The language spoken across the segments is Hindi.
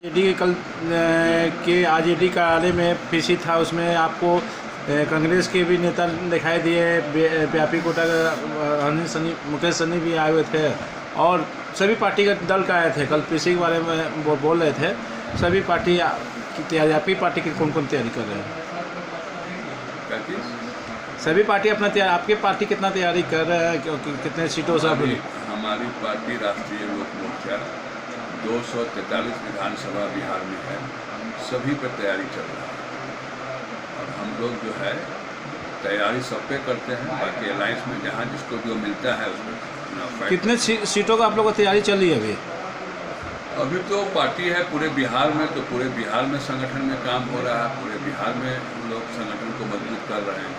आरजेडी कल के आरजेडी कार्यालय में पीसी था, उसमें आपको कांग्रेस के भी नेता दिखाई दिए। व्यापी कोटा का मुकेश सहनी भी आए हुए थे और सभी पार्टी का दल का आए थे। कल पीसी के बारे में वो बोल रहे थे। सभी पार्टी की तैयारी, आपकी पार्टी की कौन कौन तैयारी कर रहे हैं? सभी पार्टी अपना तैयारी, आपकी पार्टी कितना तैयारी कर रहे हैं, क्योंकि कितने सीटों से? हमारी पार्टी राष्ट्रीय लोक मोर्चा 243 विधानसभा बिहार में है, सभी पर तैयारी चल रहा है। और हम लोग जो है तैयारी सब पे करते हैं, बाकी अलायंस में जहाँ जिसको जो मिलता है उसमें। कितने सीटों का आप लोगों को तैयारी चल रही है अभी तो पार्टी है पूरे बिहार में, तो पूरे बिहार में संगठन में काम हो रहा है। पूरे बिहार में हम लोग संगठन को मजबूत कर रहे हैं।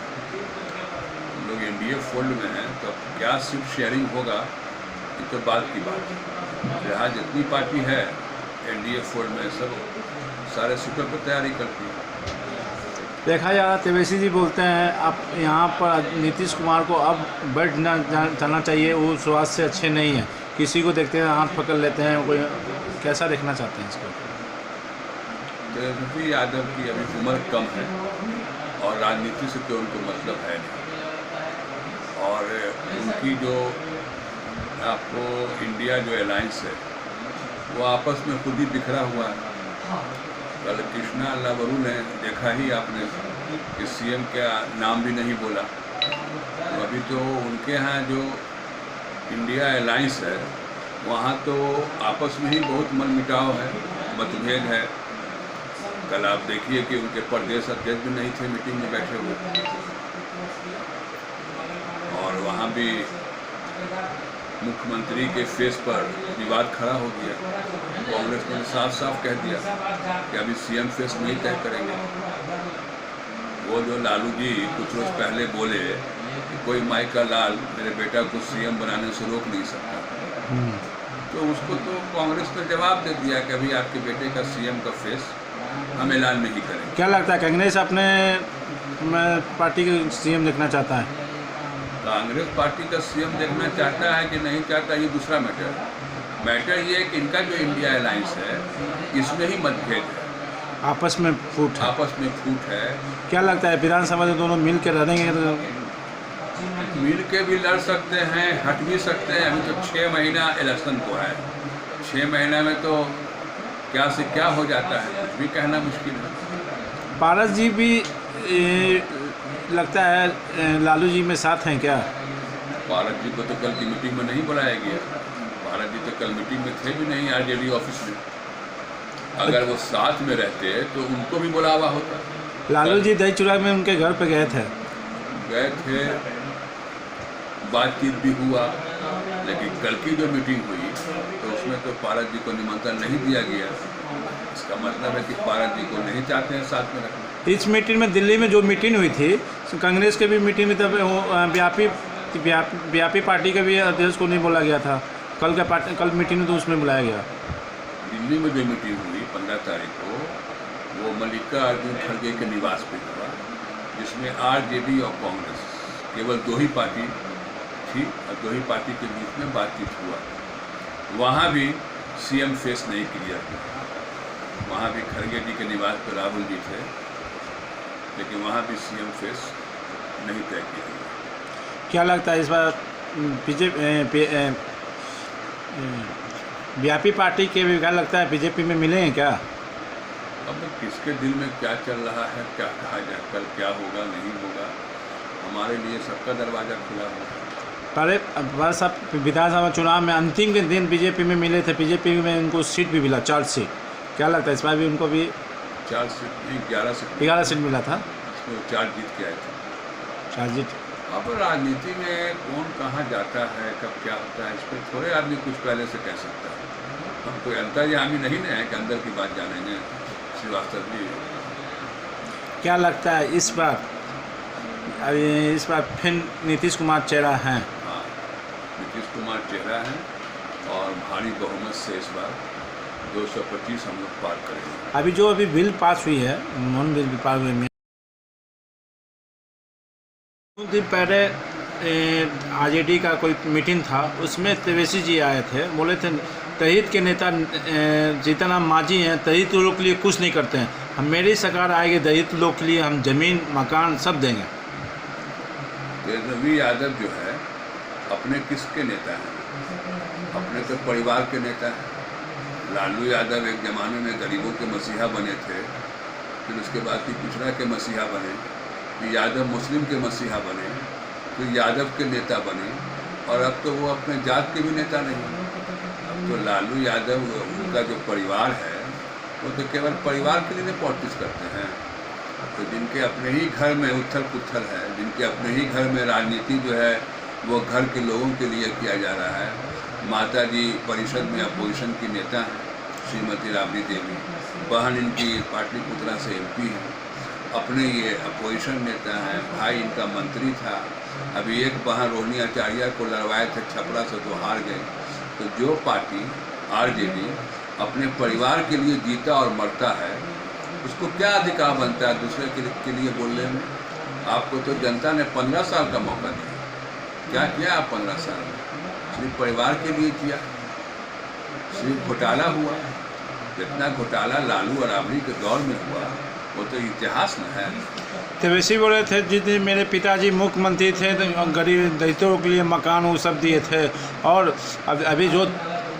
हम लोग एनडीए फोल्ड में हैं, तो क्या सीट शेयरिंग होगा ये तो बात की बात है। यहाँ जितनी पार्टी है एनडीए फोल्ड में सब सारे सीटों पर तैयारी करती है। देखा जा रहा, तेवेसी जी बोलते हैं आप यहाँ पर नीतीश कुमार को अब बैठ जाना चाहिए, वो स्वास्थ्य से अच्छे नहीं है। किसी को देखते हैं हाथ पकड़ लेते हैं। कोई कैसा देखना चाहते हैं इसको? तेजस्वी यादव की अभी उम्र कम है और राजनीति से तो उनको मतलब है नहीं। और उनकी जो आपको इंडिया जो अलायंस है वो आपस में खुद ही बिखरा हुआ है। कल कृष्णा लावरू ने देखा ही आपने कि सीएम का नाम भी नहीं बोला। तो अभी तो उनके यहाँ जो इंडिया अलायंस है वहाँ तो आपस में ही बहुत मनमुटाव है, मतभेद है। कल आप देखिए कि उनके प्रदेश अध्यक्ष भी नहीं थे मीटिंग में बैठे हुए, और वहाँ भी मुख्यमंत्री के फेस पर विवाद खड़ा हो गया। कांग्रेस ने साफ साफ कह दिया कि अभी सीएम फेस नहीं तय करेंगे। वो जो लालू जी कुछ रोज पहले बोले कि कोई माई का लाल मेरे बेटा को सीएम बनाने से रोक नहीं सकता, तो उसको तो कांग्रेस ने जवाब दे दिया कि अभी आपके बेटे का सीएम का फेस हम ऐलान नहीं करेंगे। क्या लगता है कांग्रेस अपने पार्टी के सीएम देखना चाहता है? कांग्रेस पार्टी का सीएम देखना चाहता है कि नहीं चाहता ये दूसरा मैटर है। मैटर ये है कि इनका जो इंडिया अलायंस है इसमें ही मतभेद है, आपस में फूट है। आपस में फूट है। क्या लगता है विधानसभा में दोनों मिल के लड़ेंगे? तो मिल के भी लड़ सकते हैं, हट भी सकते हैं। अभी तो 6 महीना इलेक्शन को है। 6 महीना में तो क्या से क्या हो जाता है कुछ भी कहना मुश्किल है। पारस जी भी लगता है लालू जी में साथ हैं क्या? पारस जी को तो कल की मीटिंग में नहीं बुलाया गया। पारस जी तो कल मीटिंग में थे भी नहीं आरजेडी ऑफिस में। अगर वो साथ में रहते तो उनको भी बुलावा होता। लालू जी दही चूड़ा में उनके घर पे गए थे, बातचीत भी हुआ, लेकिन कल की जो मीटिंग हुई तो उसमें तो पारस जी को निमंत्रण नहीं दिया गया। इसका मतलब है कि पारस जी को नहीं चाहते हैं साथ में रखना। इस मीटिंग में दिल्ली में जो मीटिंग हुई थी कांग्रेस के भी मीटिंग में, तब व्यापी पार्टी के भी अध्यक्ष को नहीं बोला गया था। कल मीटिंग में तो उसमें बुलाया गया। दिल्ली में जो मीटिंग हुई 15 तारीख को वो मल्लिकार्जुन खड़गे के निवास पे हुआ, जिसमें आरजेडी और कांग्रेस केवल 2 ही पार्टी थी और 2 ही पार्टी के बीच में बातचीत हुआ। वहाँ भी सीएम फेस नहीं क्लियर किया। वहाँ भी खड़गे जी के निवास पर राहुल जी थे, लेकिन वहाँ भी सीएम फेस नहीं तय किया गया। क्या लगता है इस बार बीजेपी व्यापी पार्टी के भी क्या लगता है बीजेपी में मिलेंगे क्या? अब किसके दिल में क्या चल रहा है, क्या कहा जाए, कल क्या होगा नहीं होगा। हमारे लिए सबका दरवाज़ा खुला है। पहले बस अब विधानसभा चुनाव में अंतिम के दिन बीजेपी में मिले थे, बीजेपी में उनको सीट भी मिला 4 सीट। क्या लगता है इस बार भी उनको भी 4 सीट नहीं 11 सीट मिला था? इसमें 4 जीत के आए थे। 4 जीत। अब राजनीति में कौन कहाँ जाता है, कब क्या होता है, इस पर थोड़े आदमी कुछ पहले से कह सकता है। हम कोई अंतर्यामी नहीं ना है कि अंदर की बात जानेंगे। श्रीवास्तव जी, क्या लगता है इस बार फिर नीतीश कुमार चेहरा हैं? हाँ, नीतीश कुमार चेहरा है और भारी बहुमत से इस बार 225 हम लोग पार करेंगे। अभी बिल पास हुई है, मोहन बिल पास हुई में कुछ दिन पहले आरजेडी का कोई मीटिंग था, उसमें तेवेसी जी आए थे, बोले थे दलित के नेता जीतनराम मांझी हैं, दलित लोगों के लिए कुछ नहीं करते हैं। हम मेरी सरकार आएगी, दलित लोगों के लिए हम ज़मीन मकान सब देंगे। तेजस्वी यादव जो है अपने किसके नेता हैं? अपने तो परिवार के नेता हैं। लालू यादव एक ज़माने में गरीबों के मसीहा बने थे, फिर उसके बाद फिर पिछड़ा के मसीहा बने, फिर यादव मुस्लिम के मसीहा बने, फिर यादव के नेता बने, और अब तो वो अपने जात के भी नेता नहीं। अब तो लालू यादव उनका जो परिवार है वो तो केवल परिवार के लिए पॉलिटिक्स करते हैं। तो जिनके अपने ही घर में उथल पुथल है, जिनके अपने ही घर में राजनीति जो है वो घर के लोगों के लिए किया जा रहा है। माता जी परिषद में अपोजिशन की नेता हैं, श्रीमती राबड़ी देवी, बहन इनकी पाटलिपुत्रा से MP हैं, अपने ये अपोजिशन नेता हैं, भाई इनका मंत्री था। अभी एक बहन रोहिणी आचार्य को लड़वाए थे छपरा से, तो हार गए। तो जो पार्टी RJD अपने परिवार के लिए जीता और मरता है, उसको क्या अधिकार बनता है दूसरे के लिए बोलने में? आपको तो जनता ने 15 साल का मौका दिया, क्या किया आप 15 साल में? सिर्फ परिवार के लिए किया, सिर्फ घोटाला हुआ। जितना घोटाला लालू और राबड़ी के दौर में हुआ वो तो इतिहास में है। तो वैसे बोले थे जितने मेरे पिताजी मुख्यमंत्री थे तो गरीब दलितों के लिए मकान वो सब दिए थे, और अभी जो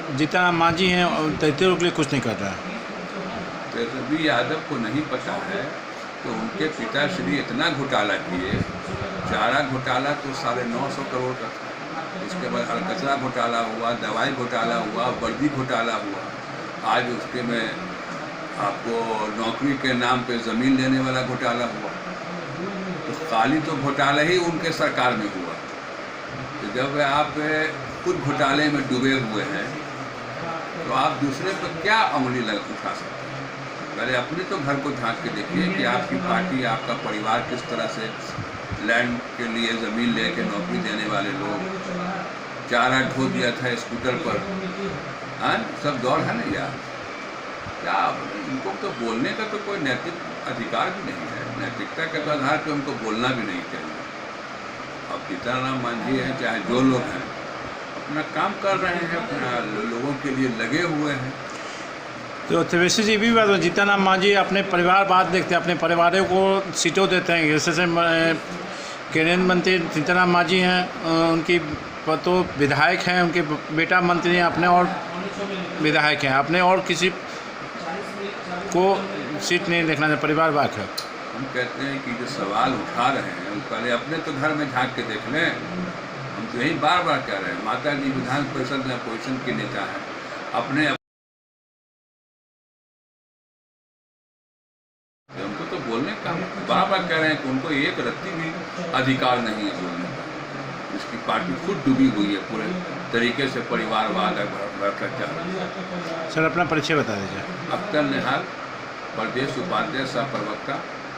जीतनराम मांझी हैं दलितों के लिए कुछ नहीं कर रहा है। तेजस्वी यादव को नहीं पता है कि उनके पिताश्री इतना घोटाला किए। चारा घोटाला तो 950 करोड़ का था, इसके बाद अलकतरा घोटाला हुआ, दवाई घोटाला हुआ, वर्दी घोटाला हुआ, आज उसके में आपको नौकरी के नाम पे ज़मीन लेने वाला घोटाला हुआ। तो खाली तो घोटाला ही उनके सरकार में हुआ। तो जब आप खुद घोटाले में डूबे हुए हैं तो आप दूसरे पर क्या उंगली उठा सकते हैं? पहले अपने तो घर को झांक के देखिए कि आपकी पार्टी, आपका परिवार किस तरह से लैंड के लिए ज़मीन लेके नौकरी देने वाले लोग, चारा ढो दिया था स्कूटर पर। हाँ, सब दौर है ना यार। क्या इनको तो बोलने का तो कोई नैतिक अधिकार भी नहीं है, नैतिकता के तो आधार पर उनको बोलना भी नहीं चाहिए। अब जीतनराम मांझी हैं, चाहे जो लोग हैं, अपना काम कर रहे हैं, अपना लोगों के लिए लगे हुए हैं। तो वैसे जी भी बात, जीतनराम मांझी अपने परिवार बात देखते हैं, अपने परिवारों को सीटों देते हैं। जैसे केंद्रीय मंत्री जीतनराम मांझी हैं, उनकी तो विधायक हैं, उनके बेटा मंत्री हैं, अपने और विधायक हैं, अपने और किसी को सीट नहीं देखना चाहिए, परिवार बात है। हम कहते हैं कि जो सवाल उठा रहे हैं पहले अपने तो घर में झांक के देख लें। हम तो यही बार बार कह रहे हैं, माता जी विधान परिषद में अपोजिशन के नेता हैं, अपने उनको तो बोलने का बार बार कह रहे हैं कि उनको एक रत्ती भी अधिकार नहीं है बोलने का। जिसकी पार्टी खुद डूबी हुई है पूरे तरीके से परिवारवाद और भ्रष्टाचार। सर अपना परिचय बता दीजिए। अख्तर निहाल, प्रदेश उपाध्यक्ष सह प्रवक्ता,